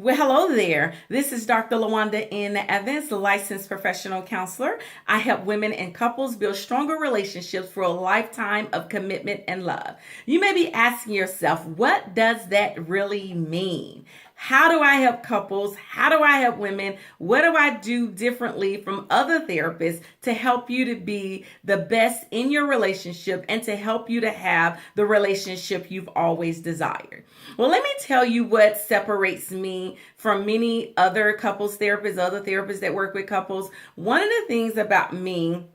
Well, hello there. This is Dr. LaWanda N. Evans, licensed professional counselor. I help women and couples build stronger relationships for a lifetime of commitment and love. You may be asking yourself, what does that really mean? How do I help couples? How do I help women? What do I do differently from other therapists to help you to be the best in your relationship and to help you to have the relationship you've always desired? Well, let me tell you what separates me from many other couples therapists, other therapists that work with couples. One of the things about me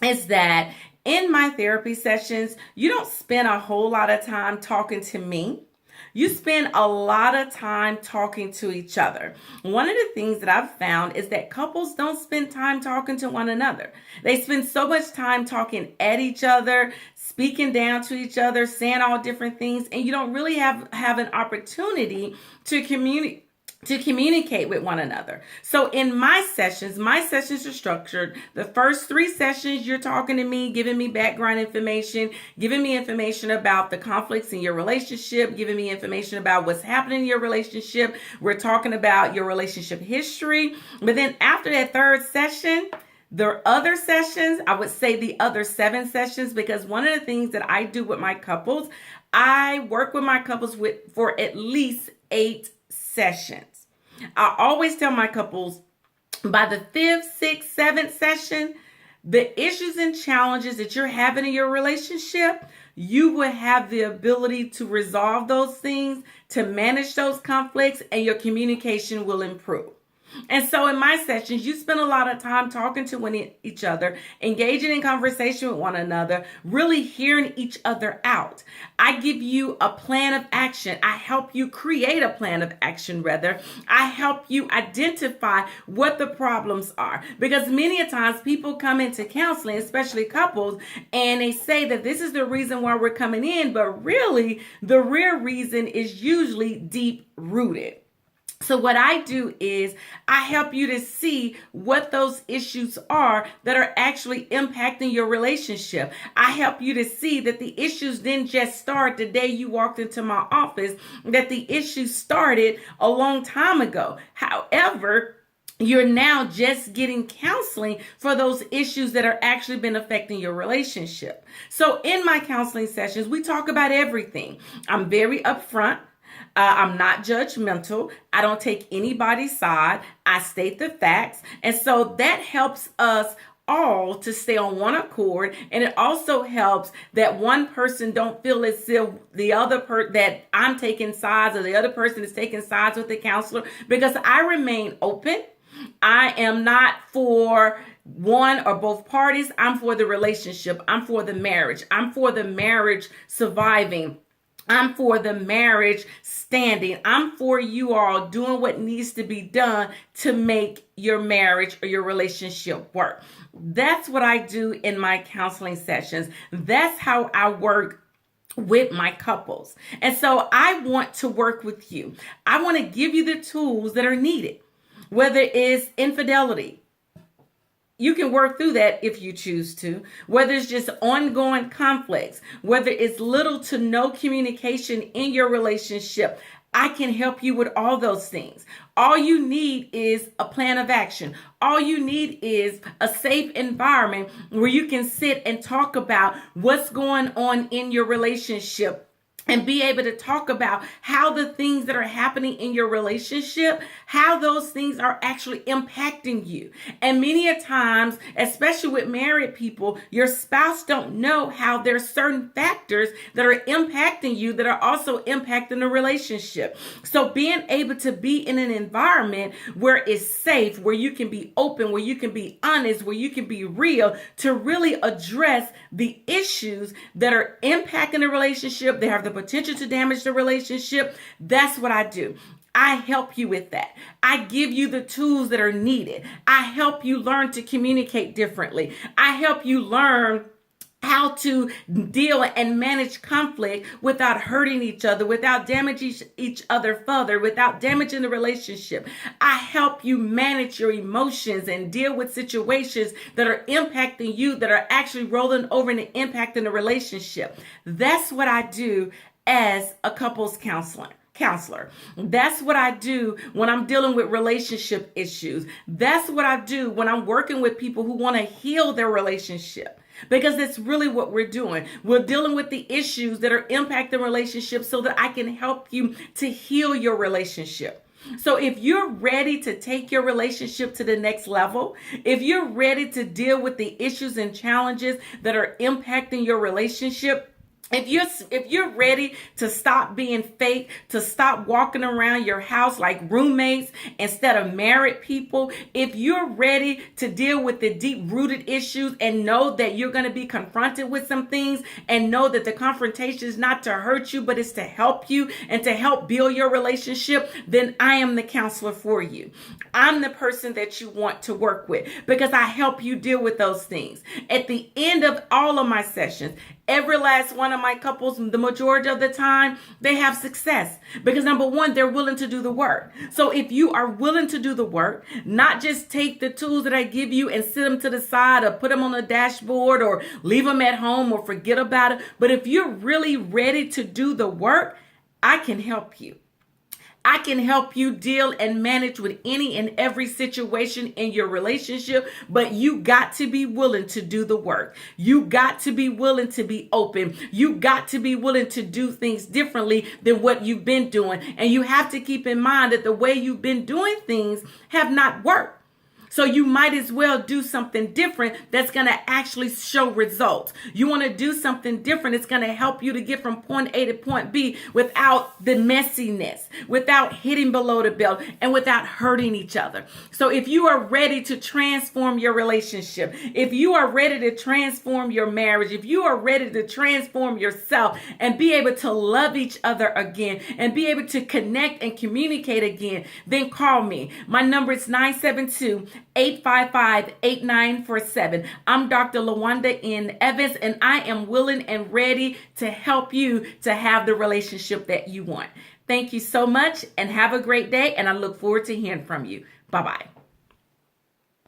is that in my therapy sessions, you don't spend a whole lot of time talking to me. You spend a lot of time talking to each other. One of the things that I've found is that couples don't spend time talking to one another. They spend so much time talking at each other, speaking down to each other, saying all different things, and you don't really have an opportunity to communicate with one another. So in my sessions are structured. The first 3 sessions, you're talking to me, giving me background information, giving me information about the conflicts in your relationship, giving me information about what's happening in your relationship. We're talking about your relationship history. But then after that 3rd session, the other sessions, I would say the other 7 sessions, because one of the things that I do with my couples, I work with my couples for at least 8 sessions. I always tell my couples by the 5th, 6th, 7th session, the issues and challenges that you're having in your relationship, you will have the ability to resolve those things, to manage those conflicts, and your communication will improve. And so in my sessions, you spend a lot of time talking to each other, engaging in conversation with one another, really hearing each other out. I give you a plan of action. I help you create a plan of action, rather. I help you identify what the problems are. Because many a times people come into counseling, especially couples, and they say that this is the reason why we're coming in, but really the real reason is usually deep rooted. So what I do is I help you to see what those issues are that are actually impacting your relationship. I help you to see that the issues didn't just start the day you walked into my office, that the issues started a long time ago. However, you're now just getting counseling for those issues that are actually been affecting your relationship. So in my counseling sessions, we talk about everything. I'm very upfront. I'm not judgmental. I don't take anybody's side. I state the facts. And so that helps us all to stay on one accord. And it also helps that one person don't feel as if the other that I'm taking sides or the other person is taking sides with the counselor, because I remain open. I am not for one or both parties. I'm for the relationship. I'm for the marriage. I'm for the marriage surviving. I'm for the marriage standing. I'm for you all doing what needs to be done to make your marriage or your relationship work. That's what I do in my counseling sessions. That's how I work with my couples. And so I want to work with you. I want to give you the tools that are needed, whether it's infidelity. You can work through that if you choose to, whether it's just ongoing conflicts, whether it's little to no communication in your relationship. I can help you with all those things. All you need is a plan of action. All you need is a safe environment where you can sit and talk about what's going on in your relationship, and be able to talk about how the things that are happening in your relationship, how those things are actually impacting you. And many a times, especially with married people, your spouse don't know how there's certain factors that are impacting you that are also impacting the relationship. So being able to be in an environment where it's safe, where you can be open, where you can be honest, where you can be real, to really address the issues that are impacting the relationship, they have the potential to damage the relationship. That's what I do. I help you with that. I give you the tools that are needed. I help you learn to communicate differently. I help you learn how to deal and manage conflict without hurting each other, without damaging each other further, without damaging the relationship. I help you manage your emotions and deal with situations that are impacting you, that are actually rolling over and impacting the relationship. That's what I do as a couples counselor. counselor. That's what I do when I'm dealing with relationship issues. That's what I do when I'm working with people who want to heal their relationship. Because that's really what we're doing. We're dealing with the issues that are impacting relationships so that I can help you to heal your relationship. So if you're ready to take your relationship to the next level, if you're ready to deal with the issues and challenges that are impacting your relationship, if you're ready to stop being fake, to stop walking around your house like roommates instead of married people, if you're ready to deal with the deep-rooted issues and know that you're going to be confronted with some things and know that the confrontation is not to hurt you, but it's to help you and to help build your relationship, then I am the counselor for you. I'm the person that you want to work with because I help you deal with those things. At the end of all of my sessions, every last one of my couples, the majority of the time, they have success because number one, they're willing to do the work. So if you are willing to do the work, not just take the tools that I give you and sit them to the side or put them on the dashboard or leave them at home or forget about it. But if you're really ready to do the work, I can help you. I can help you deal and manage with any and every situation in your relationship, but you got to be willing to do the work. You got to be willing to be open. You got to be willing to do things differently than what you've been doing. And you have to keep in mind that the way you've been doing things have not worked. So you might as well do something different that's going to actually show results. You want to do something different. It's going to help you to get from point A to point B without the messiness, without hitting below the belt, and without hurting each other. So if you are ready to transform your relationship, if you are ready to transform your marriage, if you are ready to transform yourself and be able to love each other again and be able to connect and communicate again, then call me. My number is 972-855-8947. I'm Dr. LaWanda N. Evans, and I am willing and ready to help you to have the relationship that you want. Thank you so much and have a great day, and I look forward to hearing from you. Bye-bye.